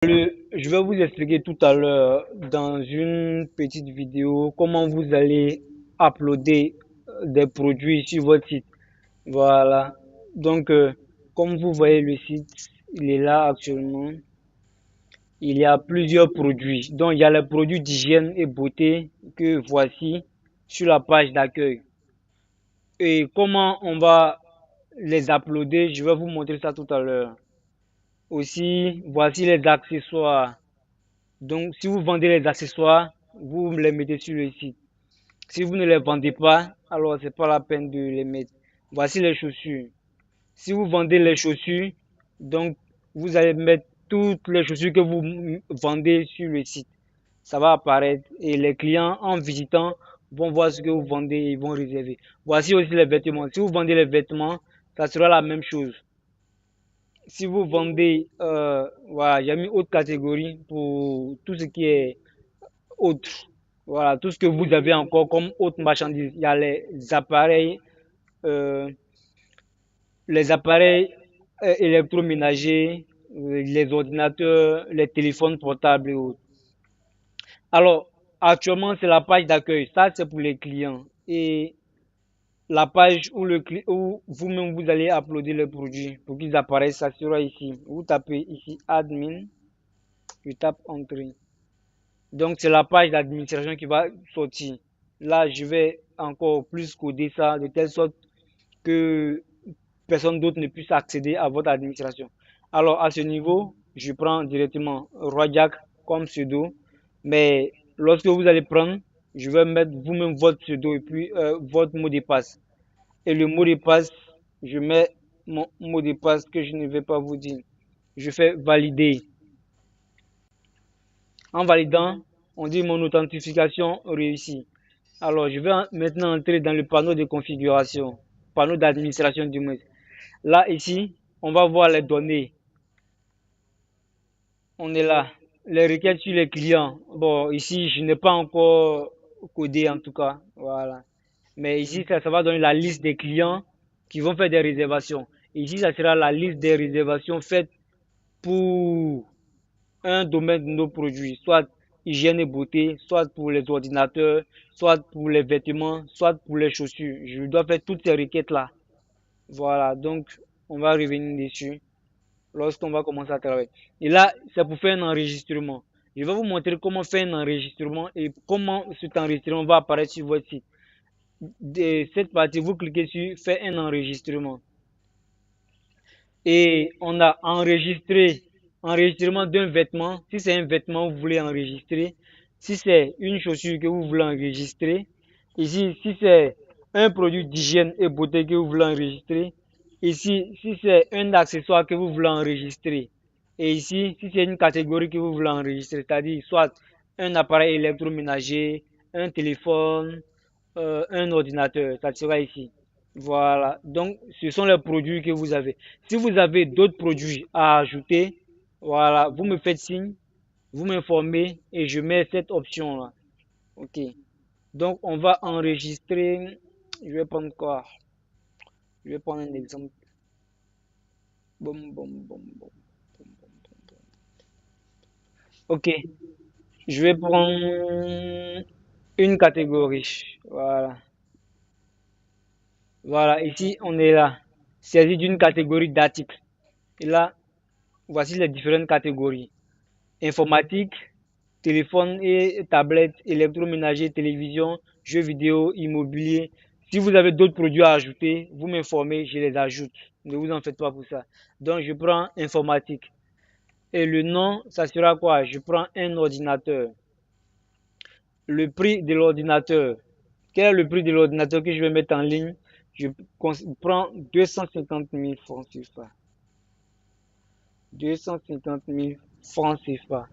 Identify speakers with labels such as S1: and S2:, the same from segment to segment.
S1: Je vais vous expliquer tout à l'heure dans une petite vidéo comment vous allez uploader des produits sur votre site. Voilà. Donc, comme vous voyez le site, il est là actuellement. Il y a plusieurs produits. Donc, il y a les produits d'hygiène et beauté que voici sur la page d'accueil. Et comment on va les uploader, je vais vous montrer ça tout à l'heure. Aussi, voici les accessoires. Donc, si vous vendez les accessoires, vous les mettez sur le site. Si vous ne les vendez pas, alors c'est pas la peine de les mettre. Voici les chaussures. Si vous vendez les chaussures, donc vous allez mettre toutes les chaussures que vous vendez sur le site. Ça va apparaître et les clients en visitant vont voir ce que vous vendez et ils vont réserver. Voici aussi les vêtements. Si vous vendez les vêtements, ça sera la même chose. Si vous vendez, voilà, j'ai mis autre catégorie pour tout ce qui est autre. Voilà, tout ce que vous avez encore comme autre marchandise. Il y a euh, les appareils électroménagers, les ordinateurs, les téléphones portables et autres. Alors, actuellement, c'est la page d'accueil. Ça, c'est pour les clients. Et la page où vous-même vous allez uploader les produits pour qu'ils apparaissent, ça sera ici. Vous tapez ici admin, je tape entrée. Donc, c'est la page d'administration qui va sortir. Là, je vais encore plus coder ça de telle sorte que personne d'autre ne puisse accéder à votre administration. Alors, à ce niveau, je prends directement Rojak comme pseudo. Mais lorsque vous allez prendre, je vais mettre vous-même votre pseudo et puis votre mot de passe. Et le mot de passe, je mets mon mot de passe que je ne vais pas vous dire. Je fais valider. En validant, on dit mon authentification réussie. Alors, je vais maintenant entrer dans le panneau de configuration, panneau d'administration du moins. Là, ici, on va voir les données. On est là. Les requêtes sur les clients. Bon, ici, je n'ai pas encore codé en tout cas. Voilà. Mais ici, ça va donner la liste des clients qui vont faire des réservations. Ici, ça sera la liste des réservations faites pour un domaine de nos produits, soit hygiène et beauté, soit pour les ordinateurs, soit pour les vêtements, soit pour les chaussures. Je dois faire toutes ces requêtes-là. Voilà, donc on va revenir dessus lorsqu'on va commencer à travailler. Et là, c'est pour faire un enregistrement. Je vais vous montrer comment faire un enregistrement et comment cet enregistrement va apparaître sur votre site. De cette partie, vous cliquez sur faire un enregistrement. Et on a enregistrement d'un vêtement. Si c'est un vêtement que vous voulez enregistrer, si c'est une chaussure que vous voulez enregistrer, ici, si c'est un produit d'hygiène et beauté que vous voulez enregistrer, ici, si c'est un accessoire que vous voulez enregistrer, et ici, si c'est une catégorie que vous voulez enregistrer, c'est-à-dire soit un appareil électroménager, un téléphone, un ordinateur, ça sera ici. Voilà, donc ce sont les produits que vous avez. Si vous avez d'autres produits à ajouter, voilà, vous me faites signe, vous m'informez et je mets cette option-là. Ok. Donc on va enregistrer. Je vais prendre quoi? Je vais prendre un exemple. Boum, boum, boum, boum. Ok. Je vais prendre une catégorie. Voilà. Voilà. Ici, on est là. Il s'agit d'une catégorie d'articles. Et là, voici les différentes catégories. Informatique, téléphone et tablette, électroménager, télévision, jeux vidéo, immobilier. Si vous avez d'autres produits à ajouter, vous m'informez, je les ajoute. Ne vous en faites pas pour ça. Donc, je prends informatique. Et le nom, ça sera quoi? Je prends un ordinateur. Le prix de l'ordinateur. Quel est le prix de l'ordinateur que je vais mettre en ligne? Je prends 250 000 francs CFA. 250 000 francs CFA.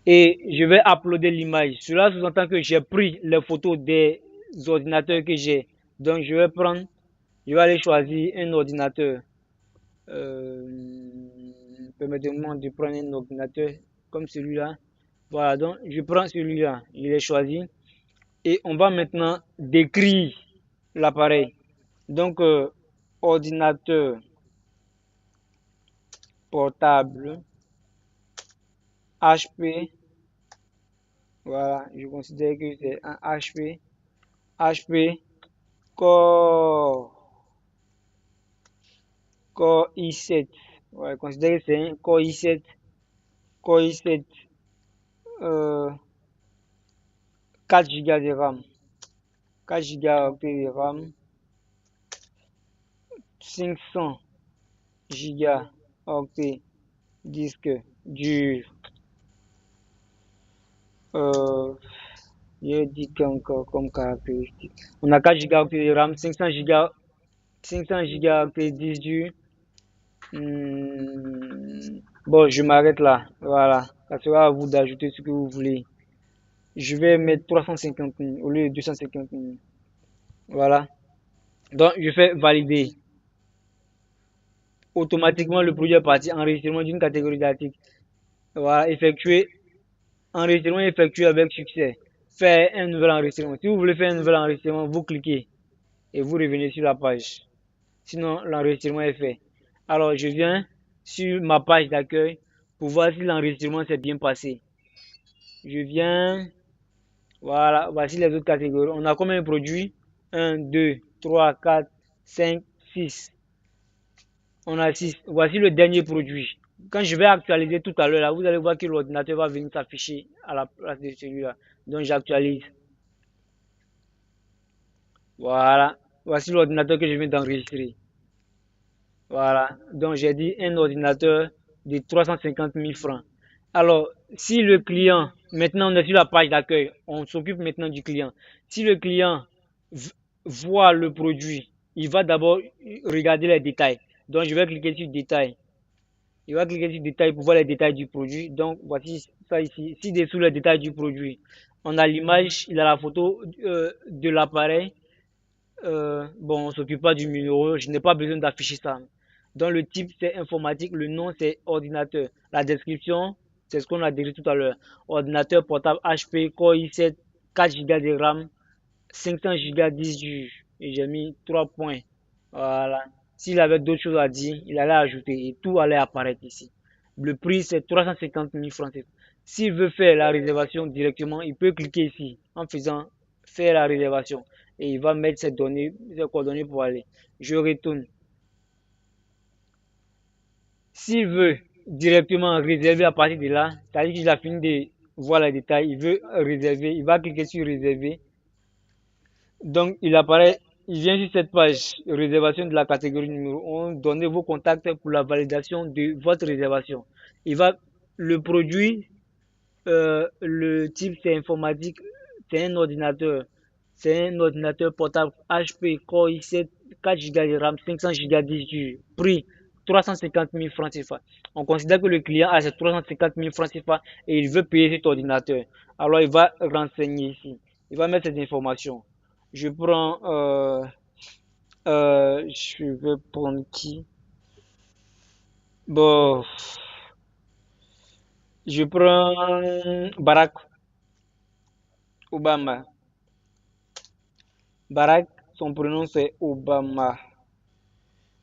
S1: Et je vais uploader l'image. Cela sous-entend que j'ai pris les photos des ordinateurs que j'ai. Donc je vais aller choisir un ordinateur. Permettez-moi de prendre un ordinateur comme celui-là. Voilà, donc je prends celui-là, je l'ai choisi. Et on va maintenant décrire l'appareil. Donc, ordinateur portable HP. Voilà, je considère que c'est un HP. HP Core, Core i7. Ouais, considère que c'est un Core i7. Core i7. Euh, 4 Go de RAM. 4 Go de RAM. 500 Go disque dur. Euh, je dis qu'encore comme caractéristique. On a 4 Go de RAM, 500 Go de disque dur. Bon, je m'arrête là. Voilà. Ça sera à vous d'ajouter ce que vous voulez. Je vais mettre 350 000 au lieu de 250 000. Voilà. Donc, je fais valider. Automatiquement, le produit est parti. Enregistrement d'une catégorie d'articles. Voilà. Enregistrement effectué avec succès. Faire un nouvel enregistrement. Si vous voulez faire un nouvel enregistrement, vous cliquez et vous revenez sur la page. Sinon, l'enregistrement est fait. Alors, je viens sur ma page d'accueil pour voir si l'enregistrement s'est bien passé. Je viens. Voilà, voici les autres catégories. On a combien de produits? 1, 2, 3, 4, 5, 6. On a 6. Voici le dernier produit. Quand je vais actualiser tout à l'heure, là, vous allez voir que l'ordinateur va venir s'afficher à la place de celui-là. Donc j'actualise. Voilà. Voici l'ordinateur que je viens d'enregistrer. Voilà. Donc j'ai dit un ordinateur de 350 000 francs. Alors, si le client, maintenant on est sur la page d'accueil, on s'occupe maintenant du client. Si le client voit le produit, il va d'abord regarder les détails. Donc je vais cliquer sur détails. Il va cliquer sur détails pour voir les détails du produit. Donc voici ça ici. Ci-dessous les détails du produit. On a l'image, il a la photo de l'appareil. Bon, on s'occupe pas du numéro, je n'ai pas besoin d'afficher ça. Donc le type c'est informatique, le nom c'est ordinateur. La description, c'est ce qu'on a dit tout à l'heure. Ordinateur portable HP Core i7, 4 Go de RAM, 500 Go disque dur. Et j'ai mis 3 points. Voilà. S'il avait d'autres choses à dire, il allait ajouter et tout allait apparaître ici. Le prix c'est 350 000 francs. S'il veut faire la réservation directement, il peut cliquer ici en faisant faire la réservation et il va mettre ses données, ses coordonnées pour aller. Je retourne. S'il veut directement réserver à partir de là, c'est-à-dire qu'il a fini de voir les détails, il veut réserver, il va cliquer sur réserver. Donc il apparaît, il vient sur cette page réservation de la catégorie numéro 1, donnez vos contacts pour la validation de votre réservation. Il va le produit, le type c'est informatique, c'est un ordinateur. C'est un ordinateur portable HP Core i7, 4 Go de RAM, 500 Go disque dur. Prix 350 000 francs CFA. On considère que le client a ces 350 000 francs CFA et il veut payer cet ordinateur. Alors il va renseigner ici. Il va mettre ces informations. Je prends, je vais prendre qui? Bon, je prends Barack Obama. Barack, son prénom c'est Obama.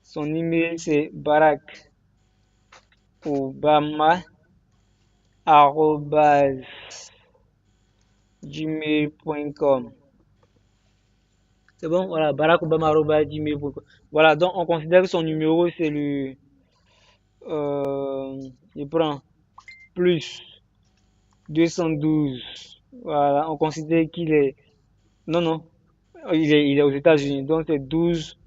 S1: Son email c'est Barack Obama @gmail.com. C'est bon, voilà, Barack Obama @gmail.com. Voilà, donc on considère que son numéro c'est le, je prends plus 212. Voilà, on considère qu'il est, non, non, il est aux États-Unis, donc c'est 12.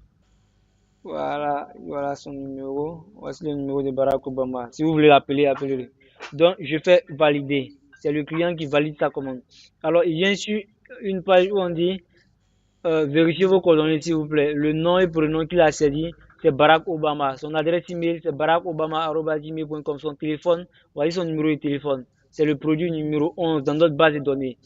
S1: Voilà, voilà son numéro. Voici le numéro de Barack Obama. Si vous voulez l'appeler, appelez-le. Donc, je fais valider. C'est le client qui valide sa commande. Alors, il vient sur une page où on dit vérifiez vos coordonnées, s'il vous plaît. Le nom et prénom qu'il a saisi, c'est Barack Obama. Son adresse email, c'est barackobama@gmail.com. Son téléphone, voici son numéro de téléphone. C'est le produit numéro 11 dans notre base de données.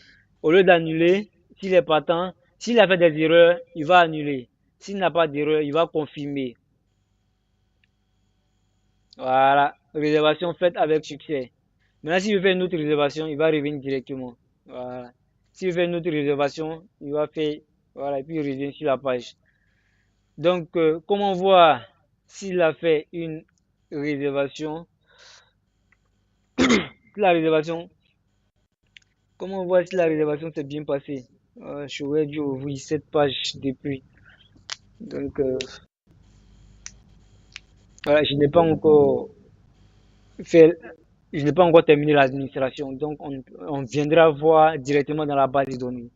S1: Au lieu d'annuler, s'il est partant, s'il a fait des erreurs, il va annuler. S'il n'a pas d'erreur, il va confirmer. Voilà, réservation faite avec succès. Maintenant, s'il veut faire une autre réservation, il va revenir directement. Voilà. S'il veut faire une autre réservation, il va faire, voilà, et puis il revient sur la page. Donc, comment voir s'il a fait une réservation? si la réservation, comment voir si la réservation s'est bien passée? J'aurais dû ouvrir cette page depuis. Donc, voilà, fait, je n'ai pas encore terminé l'administration. Donc, on viendra voir directement dans la base de données.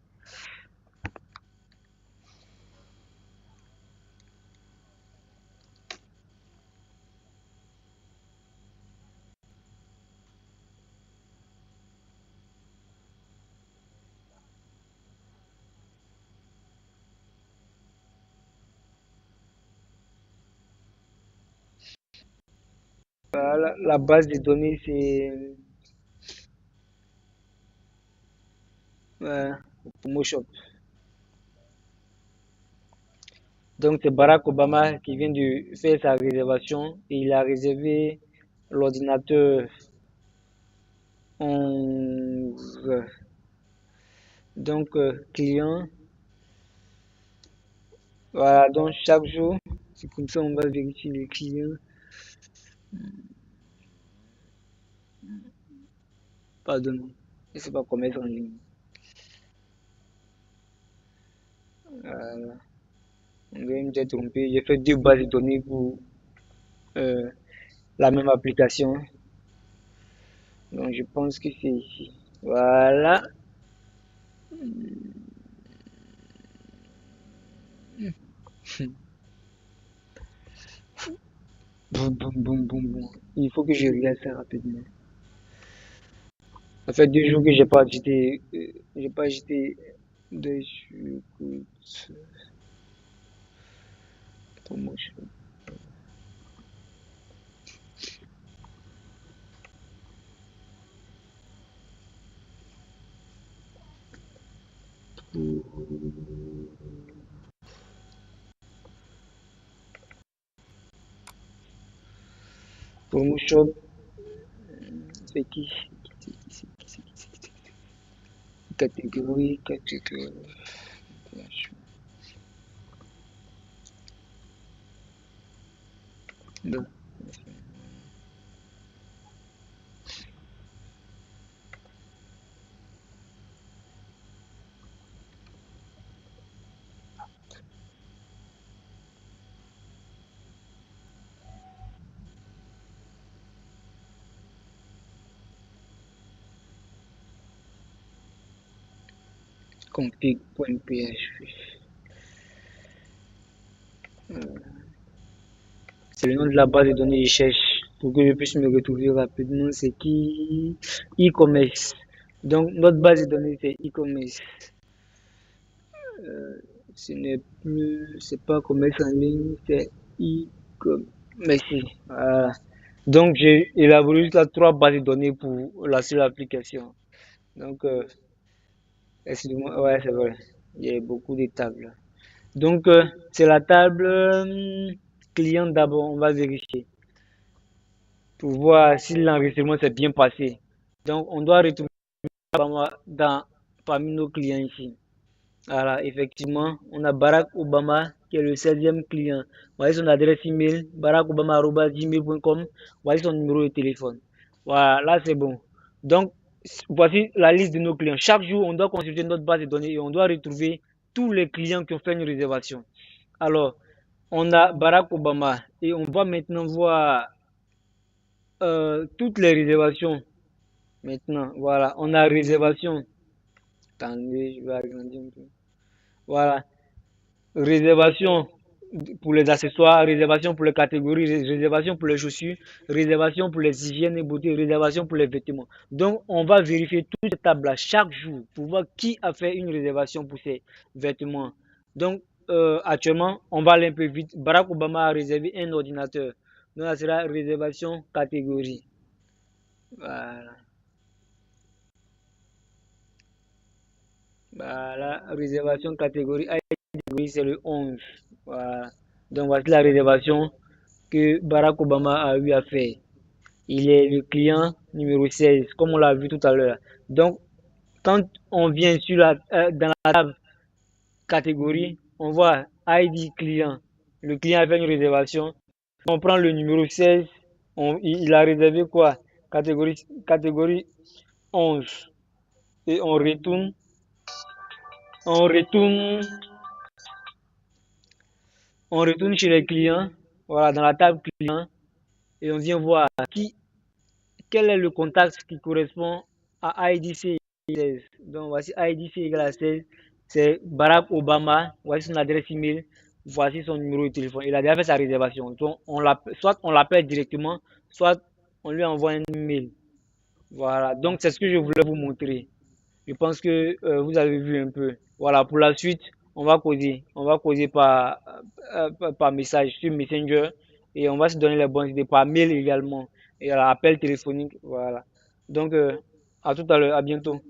S1: La base de données, c'est Promoshop. Donc, c'est Barack Obama qui vient de faire sa réservation et il a réservé l'ordinateur 11. Donc, client, voilà, donc chaque jour, c'est comme ça on va vérifier les clients. Pardon, je sais pas comment être en ligne. Voilà. On doit me être trompé. J'ai fait deux bases de données pour euh, la même application. Donc, je pense que c'est ici. Voilà. Boum, boum, boum, boum, boum. Il faut que je regarde ça rapidement. Ça fait 2 jours que j'ai pas jeté dessus. Écoute, promotion. Promotion, c'est qui? Catégorie, catégorie. Non, config.php. C'est le nom de la base de données que je cherche pour que je puisse me retrouver rapidement. C'est qui? E-commerce. Donc, notre base de données, c'est e-commerce. Ce n'est plus, c'est pas commerce en ligne, c'est e-commerce. Merci. Voilà. Donc, j'ai élaboré juste là 3 bases de données pour la seule application. Donc, excusez-moi, ouais, c'est vrai. Il y a beaucoup de tables. Donc, c'est la table client d'abord, on va vérifier pour voir si l'enregistrement s'est bien passé. Donc, on doit retrouver parmi nos clients ici. Voilà, effectivement, on a Barack Obama qui est le 16e client. Voici son adresse email, barackobama.gmail.com. Voici son numéro de téléphone. Voilà, là c'est bon. Donc, voici la liste de nos clients. Chaque jour, on doit consulter notre base de données et on doit retrouver tous les clients qui ont fait une réservation. Alors, on a Barack Obama et on va maintenant voir toutes les réservations. Maintenant, voilà, on a réservation. Attendez, je vais agrandir un peu. Voilà, réservation pour les accessoires, réservation pour les catégories, réservation pour les chaussures, réservation pour les hygiènes et beauté, réservation pour les vêtements. Donc, on va vérifier toutes ces tables-là chaque jour pour voir qui a fait une réservation pour ces vêtements. Donc, actuellement, on va aller un peu vite. Barack Obama a réservé un ordinateur. Donc, ça sera réservation catégorie. Voilà. Voilà. Réservation catégorie. Catégorie, c'est le 11. Voilà. Donc, voici la réservation que Barack Obama a eu à faire. Il est le client numéro 16, comme on l'a vu tout à l'heure. Donc, quand on vient dans la table catégorie, on voit ID client. Le client a fait une réservation. On prend le numéro 16, il a réservé quoi? catégorie 11. Et on retourne, on retourne chez les clients, voilà, dans la table client, et on vient voir quel est le contact qui correspond à IDC 16. Donc voici IDC égale à 16, c'est Barack Obama, voici son adresse email, voici son numéro de téléphone. Il a déjà fait sa réservation. Donc soit on l'appelle directement, soit on lui envoie un email. Voilà, donc c'est ce que je voulais vous montrer. Je pense que vous avez vu un peu. Voilà, pour la suite, on va causer. On va causer par message sur Messenger et on va se donner les bonnes idées par mail également et à l'appel téléphonique. Voilà. Donc, à tout à l'heure, à bientôt.